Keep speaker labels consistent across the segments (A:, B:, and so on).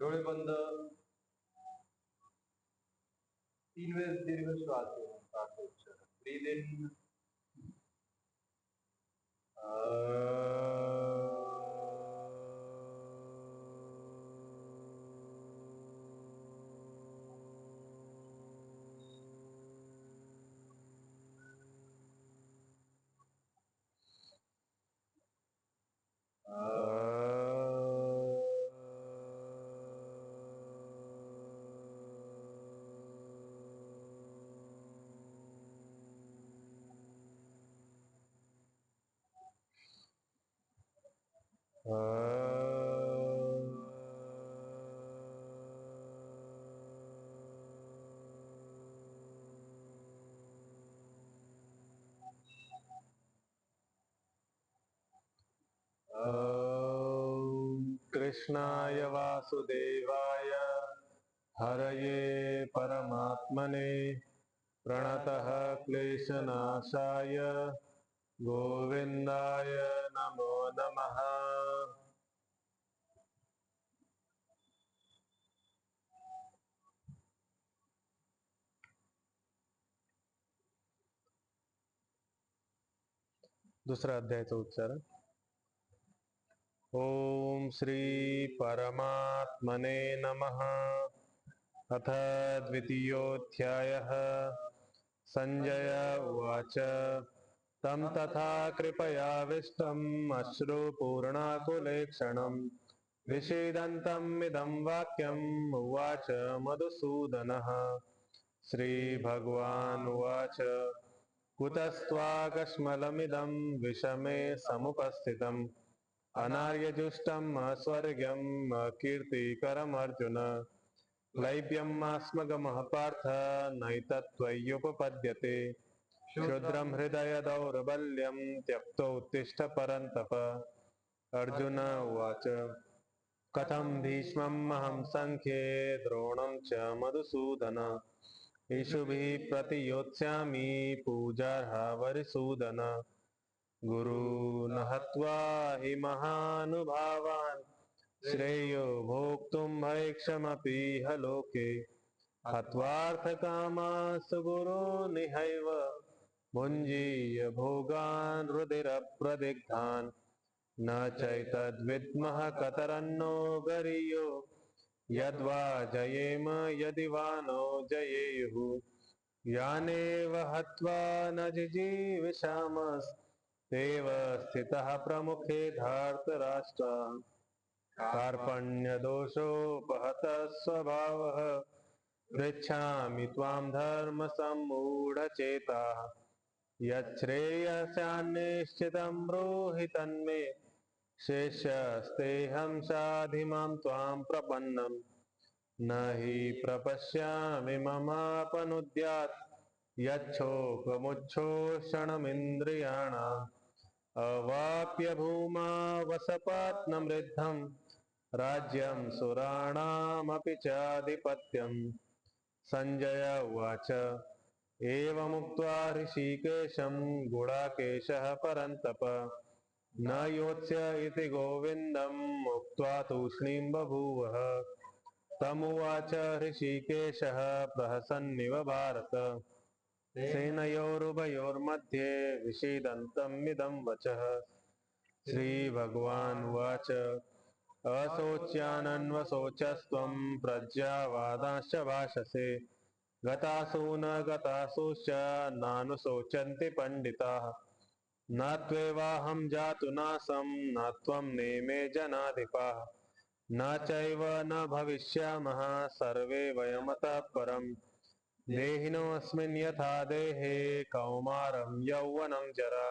A: डोळे बंद. 3 वेळेस दीर्घ श्वास घेऊन श्वास उच्चार. Breathe in. कृष्णाय वासुदेवाय हरये परमात्मने प्रणतः क्लेशनाशाय गोविंदाय नमो नमः। दूसरा अध्यायाचा उच्चार। ओम श्री परमात्मने नमः। अथ द्वितीयोऽध्यायः। संजय उवाच तं तथा कृपयाविष्टम् अश्रुपूर्णाकुलेक्षणम् विषीदन्तम् इदं वाक्यम् उवाच मधुसूदनः। श्रीभगवानुवाच कुतस्त्वाकस्मलमिदं विषमे समुपस्थितम् अनार्यजुष्टम् अस्वर्ग्यम् अकीर्तिकरमर्जुन क्लैब्यमास्मगमः पार्थ नैतत्त्वय्युपपद्यते क्षुद्रं हृदय दौर्बल्यं त्यक्तो उत्तिष्ठ परन्तप। अर्जुन उवाच कथं भीष्मम् अहं संख्ये द्रोणं च मधुसूदन ईशुभिः प्रतियोत्स्यामि पूजार्हा वरिसूदन। गुरून् हत्वा हि महानुभावान् श्रेयो भोक्तुं भैक्षमपीह लोके हत्वार्थकामास्तु गुरूनिहैव भुञ्जीय भोगान् रुधिरप्रदिग्धान् न चैतद्विद्मः कतरन्नो गरीयो यद्वा जयेम यदि वा नो जयेयुः। यानेव हत्वा न जिजीविषामस्तेव स्थितः प्रमुखे धार्तराष्ट्र कार्पण्यदोषोपहतः स्वभावः पृच्छामि त्वां धर्मसम्मूढचेताः यच्छ्रेयस्यान्निश्चितं ब्रूहि तन्मे शेषस्तेऽहं साधिमां त्वां प्रपन्नम् न हि प्रपश्यामि ममापनुद्यात् यच्छोकमुच्छोषणमिन्द्रियाणाम् अवाप्य भूमा वसपात्नमृद्धम् राज्यं सुराणामपि चाधिपत्यम्। संजय उवाच एवमुक्त्वा ऋषिकेशं गुडाकेशः परन्तप न योत्स्य इति गोविन्दम् उक्त्वा तूष्णीं बभूवः। तमुवाच ऋषिकेशः प्रहसन्निव भारत सेनयोरुभयोर्मध्ये विषीदन्तमिदं वचः। श्रीभगवानुवाच अशोच्यानन्वशोचस्त्वं प्रज्ञावादांश्च भाषसे गतासु न गतासुश्च नानुशोचन्ति पंडिताः न त्वेवाहं जातु नासं न त्वं नेमे जनाधिपाः न चैव न भविष्यामः सर्वे वयमतः परम् देहिनोऽस्मिन् यथा देहे कौमारं यौवनं जरा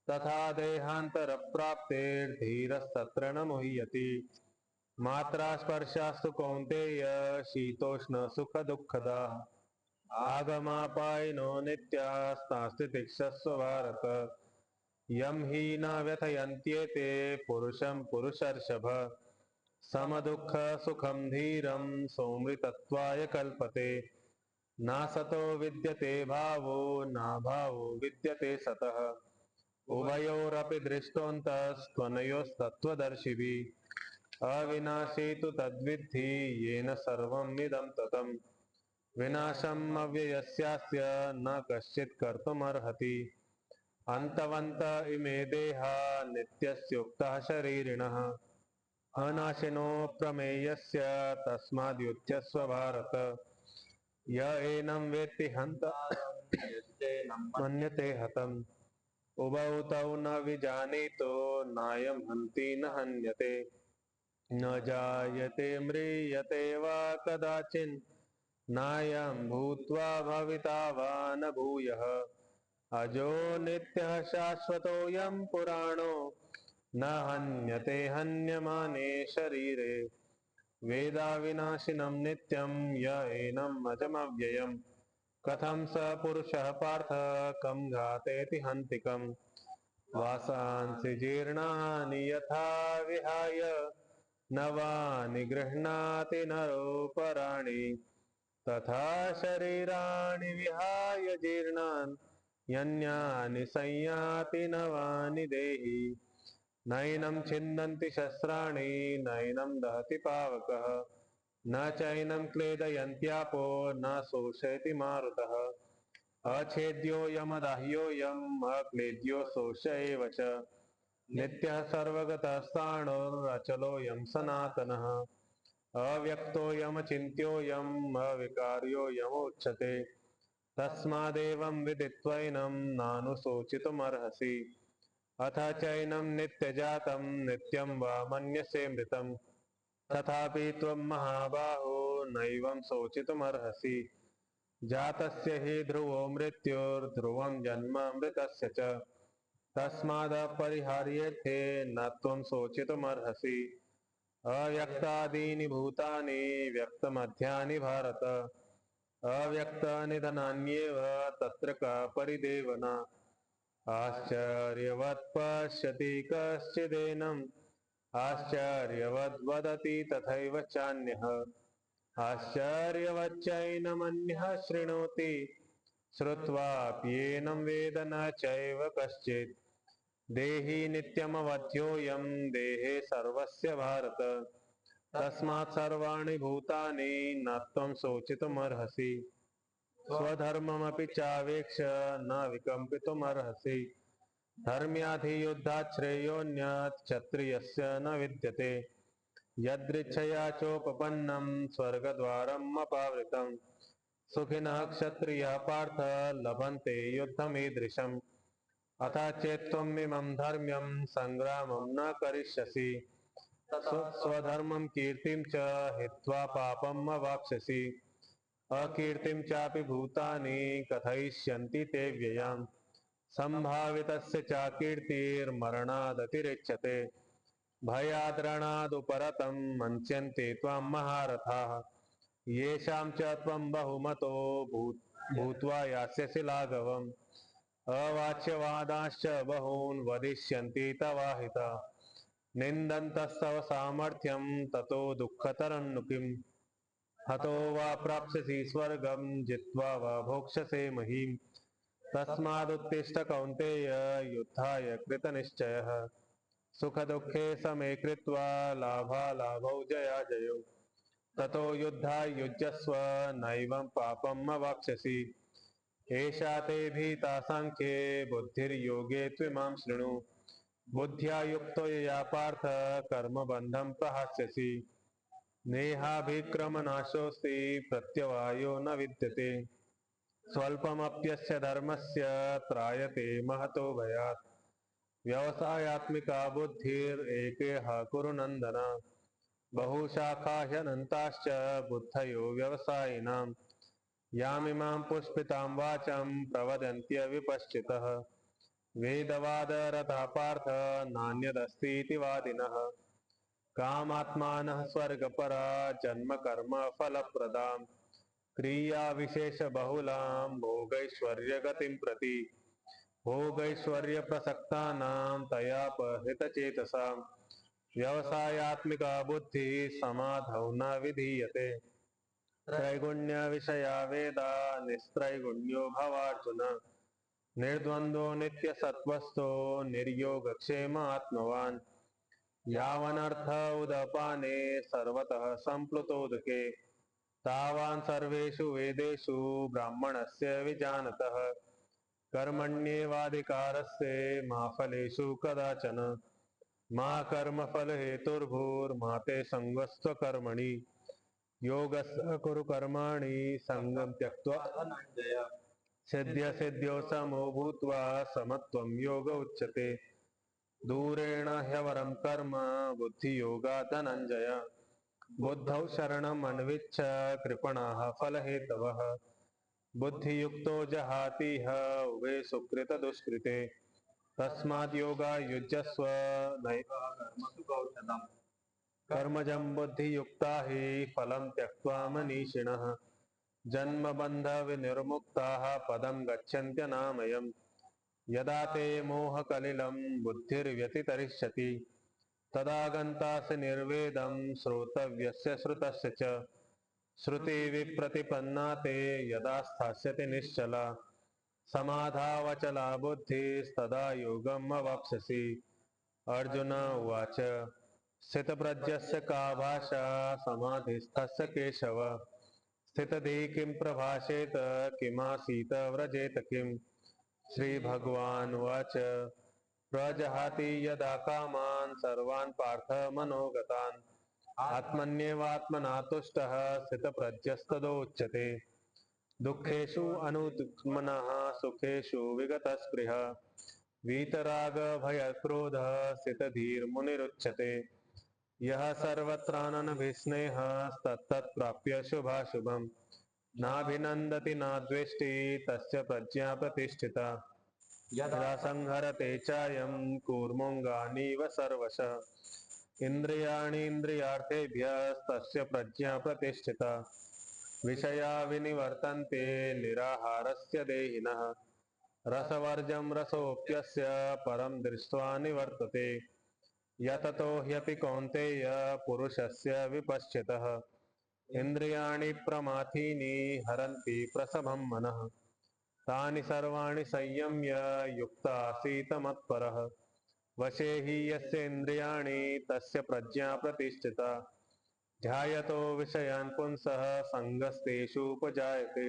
A: तथा देहान्तरप्राप्तेर्धीरस्तत्र न मुह्यति। मात्रा स्पर्शास्तु कौन्तेय शीतोष्ण सुख दुःखदा आगमापायिनो नित्यास्तास्ति तिक्षस्व भारत। यं हि न व्यथयन्त्येते पुरुषं पुरुषर्षभ समदुःख सुखं धीरं सौमृतत्वाय कल्पते। नासतो विद्यते भावो नाभावो विद्यते सतः उभयोरपि दृष्टोऽन्तस्त्वनयोस्तत्त्वदर्शिभिः।
B: अविनाशी तु तद्विद्धि येन सर्वमिदं ततम् विनाशम् अव्ययस्यास्य न कश्चित् कर्तुमर्हति अन्तवन्त इमे देहा नित्यस्योक्तः शरीरिणः अनाशिनो प्रमेयस्य तस्माद्युध्यस्व भारत य एनं वेत्ति हन्त मन्यते हतम् उभौ तौ न विजानीतो नायं हन्ति न हन्यते न जायते म्रियते वा कदाचिन् नायं भूत्वा भविता वा न भूयः अजो नित्यः शाश्वतोऽयं पुराणो न हन्यते हन्यमाने शरीरे वेदाविनाशिनं नित्यं य एनम् अजमव्ययम् कथं स पुरुषः पार्थ कं घातेति हन्तिकम् वासांसि जीर्णानि यथा विहाय नवानि गृह्णाति नरोपराणि तथा शरीराणि विहाय जीर्णान् यन्यानि संयाति नवानि देहि नैनं छिन्दन्ति शस्त्राणि नैनं दहति पावकः न चैनं क्लेदयन्त्यापो न शोषयति मारुतः अछेद्योऽयमदाह्योऽयम् अक्लेद्यो शोष्य एव च नित्यः सर्वगतस्थाणुरचलोऽयं सनातनः अव्यक्तोऽयमचिन्त्योऽयम् अविकार्योऽयमुच्यते तस्मादेवं विदित्वैनं नानुशोचितुमर्हसि अथ चैनं नित्यजातं नित्यं वा मन्यसे मृतम् तथापि त्वं महाबाहो नैवं शोचितुमर्हसि जातस्य हि ध्रुवो मृत्युर्ध्रुवं जन्म मृतस्य च तस्मादपरिहार्येथे न त्वं शोचितुमर्हसि अव्यक्तादीनि भूतानि व्यक्तमध्यानि भारत अव्यक्तनिधनान्येव तत्र का परिदेवना आश्चर्यवत् पश्यति कश्चिदेनम् आश्चर्यवद्वदति तथैव चान्यः आश्चर्यवच्चैनमन्यः शृणोति श्रुत्वाप्येनं वेद न चैव कश्चित् देहि नित्यमवध्योऽयं देहे सर्वस्य भारत तस्मात् सर्वाणि भूतानि न त्वं शोचितुमर्हसि स्वधर्ममपि चावेक्ष्य न विकम्पितुमर्हसि धर्म्याधियुद्धात् श्रेयोऽन्यत् क्षत्रियस्य न विद्यते यदृच्छया चोपपन्नं स्वर्गद्वारम् अपावृतम् सुखिनः क्षत्रियः पार्थ लभन्ते युद्धमीदृशम् अथ चेत्त्वमिमं धर्म्यं सङ्ग्रामं न करिष्यसि स्वधर्मं कीर्तिं च हित्वा पापम् अवाप्स्यसि अकीर्तिं चापि भूतानि कथयिष्यन्ति ते व्ययाम् सम्भावितस्य चाकीर्तिर्मरणादतिरिच्यते भयाद्रणादुपरतं मन्स्यन्ते त्वां महारथाः येषां च त्वं बहुमतो भूत्वा यास्यसि लाघवम् अवाच्यवादाश्च बहून् वदिष्यन्ति तवाहिता निन्दन्तस्तव सामर्थ्यं ततो दुःखतरं किम् हतो वा प्राप्स्यसि स्वर्गं जित्वा वा भोक्ष्यसे महीम् तस्मादुत्तिष्ठ कौन्तेय युद्धाय कृतनिश्चयः सुखदुःखे समे कृत्वा लाभालाभौ जयाजयौ ततो युद्धाय युज्यस्व नैवं पापम् अवाप्स्यसि एषा ते भीता साङ्ख्ये बुद्धिर्योगे त्विमां शृणु बुद्ध्या युक्तो यया पार्थ कर्मबन्धं प्रहास्यसि नेहाभिक्रमनाशोऽस्ति प्रत्यवायो न विद्यते स्वल्पमप्यस्य धर्मस्य त्रायते महतो भयात् व्यवसायात्मिका बुद्धिरेकेह कुरु नन्दन बहुशाखा ह्यनन्ताश्च बुद्धयो व्यवसायिनाम् यामिमां पुष्पितां वाचं प्रवदन्त्यविपश्चितः वेदवादरता पार्थ नान्यदस्तीति वादिनः कामात्मानः स्वर्गपरा जन्मकर्म फलप्रदाम् क्रियाविशेषबहुलां भोगैश्वर्यगतिं प्रति भोगैश्वर्यप्रसक्तानां तयापहृतचेतसां व्यवसायात्मिका बुद्धिः समाधौ न विधीयते त्रैगुण्यविषया वेदा निस्त्रैगुण्यो भवार्जुन निर्द्वन्द्वो नित्यसत्त्वस्थो निर्योगक्षेम आत्मवान् यावनर्थ उदपाने सर्वतः संप्लुतोदके तावान् सर्वेषु वेदेषु ब्राह्मणस्य विजानतः कर्मण्येवाधिकारस्ते मा फलेषु कदाचन मा कर्मफलहेतुर्भूर्मा ते संगस्त्व कर्मणि योगस्य कुरु कर्माणि संगं त्यक्त्वा
A: धनञ्जय
B: सिद्ध्य सिद्ध्यो समो भूत्वा समत्वं योग उच्यते दूरेण ह्यवरं कर्म बुद्धियोगात् धनञ्जय बुद्धौ शरणम् अन्विच्छ कृपणाः फलहेतवः बुद्धियुक्तो जहातीह उभे सुकृत दुष्कृते तस्माद् योगा युज्यस्व
A: कर्मसु कौशलम्
B: कर्मजं बुद्धियुक्ता हि फलं त्यक्त्वा मनीषिणः जन्मबन्धविनिर्मुक्ताः पदं गच्छन्त्यनामयम् यदा ते मोहकलिलं बुद्धिर्व्यतितरिष्यति तदा गन्तासि निर्वेदं श्रोतव्यस्य श्रुतस्य च श्रुतिविप्रतिपन्ना ते यदा स्थास्यति निश्चला समाधावचला बुद्धिस्तदा योगम् अवाप्स्यसि अर्जुन उवाच स्थितप्रज्ञस्य का भाषा समाधिस्थस्य केशव स्थितधि किं प्रभाषेत किमासीत व्रजेत किम् श्रीभगवानुवाच प्रजहाति यदा कामान् सर्वान् पार्थ मनोगतान् आत्मन्येवात्मना तुष्टः स्थितप्रज्ञस्तदोच्यते दुःखेषु अनुद्मनः सुखेषु विगतस्पृहः वीतरागभयक्रोधः स्थितधीर्मुनिरुच्यते यः सर्वत्राननभिस्नेहस्तत्तत्प्राप्य शुभाशुभम् नाभिनन्दति न द्वेष्टि तस्य प्रज्ञा प्रतिष्ठिता यदा संहरते चायं कूर्मोऽङ्गानीव सर्वशः इन्द्रियाणीन्द्रियार्थेभ्यस्तस्य प्रज्ञा प्रतिष्ठिता विषया विनिवर्तन्ते निराहारस्य देहिनः रसवर्जं रसोऽप्यस्य परं दृष्ट्वा निवर्तते यततो ह्यपि कौन्तेय पुरुषस्य विपश्चितः इन्द्रियाणि प्रमाथीनि हरन्ति प्रसभं मनः तानि सर्वाणि संयम्य युक्त आसीत् मत्परः वशे हि यस्य इन्द्रियाणि तस्य प्रज्ञा प्रतिष्ठिता ध्यायतो विषयान् पुंसः सङ्गस्तेषूपजायते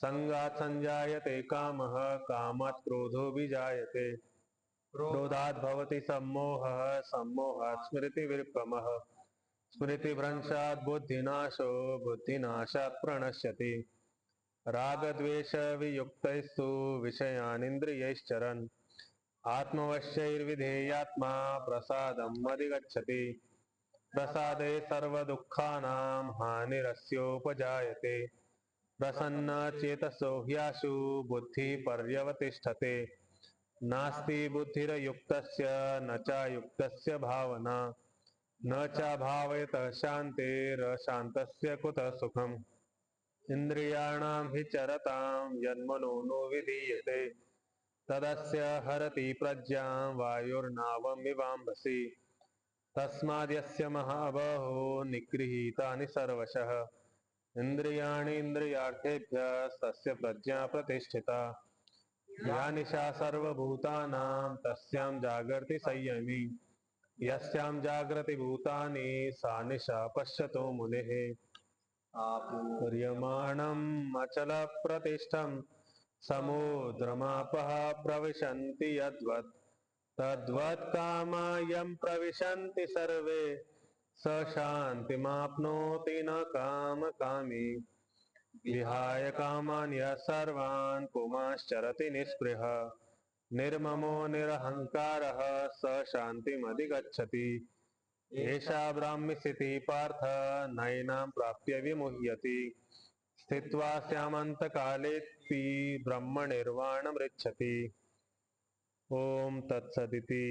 B: सङ्गात् सञ्जायते कामः कामात् क्रोधो विजायते क्रोधात् भवति सम्मोहः सम्मोहात् स्मृतिविभ्रमः स्मृतिभ्रंशात् बुद्धिनाशो बुद्धिनाशात् प्रणश्यति रागद्वेषवियुक्तैस्तु विषयानिन्द्रियैश्चरन् आत्मवश्यैर्विधेयात्मा प्रसादम् अधिगच्छति प्रसादे सर्वदुःखानां हानिरस्योपजायते प्रसन्नचेतसो ह्याशु बुद्धिः पर्यवतिष्ठते नास्ति बुद्धिरयुक्तस्य न चायुक्तस्य भावना न चाभावयतः शान्तिरशान्तस्य कुतः सुखम् इन्द्रियाणां हि चरतां यन्मनो नो विधीयते तदस्य हरति प्रज्ञां वायुर्नावमिवाम्भसि तस्माद्यस्य महाबाहो निगृहीतानि सर्वशः इन्द्रियाणि इन्द्रियार्थेभ्यस्तस्य प्रज्ञा प्रतिष्ठिता या निशा सर्वभूतानां तस्यां जागर्ति संयमी यस्यां जागृति भूतानि सा निशा पश्यतो मुनेः पर्यमाणम् अचलप्रतिष्ठम् समुद्रमापः प्रविशन्ति यद्वत् तद्वत् कामायं प्रविशन्ति सर्वे स शान्तिमाप्नोति न कामकामी विहाय कामान् यः सर्वान् पुमांश्चरति निःस्पृहः निर्ममो निरहङ्कारः स शान्तिमधिगच्छति एषा ब्राह्मीस्थितिः पार्थ नैनां प्राप्य विमुह्यति स्थित्वा स्यामन्तकालेऽपि ब्रह्मनिर्वाणमृच्छति ओम तत्सदिति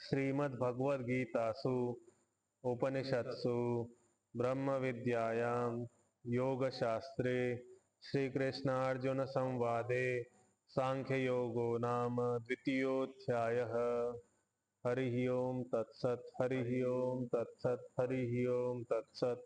B: श्रीमद्भगवद्गीतासु उपनिषत्सु ब्रह्म विद्यायां योगशास्त्रे श्रीकृष्णार्जुन संवादे सांख्ययोगो नाम द्वितीयोऽध्यायः। हरिः ओम तत्सत् हरिः ओम तत्सत् हरिः ओम तत्सत्।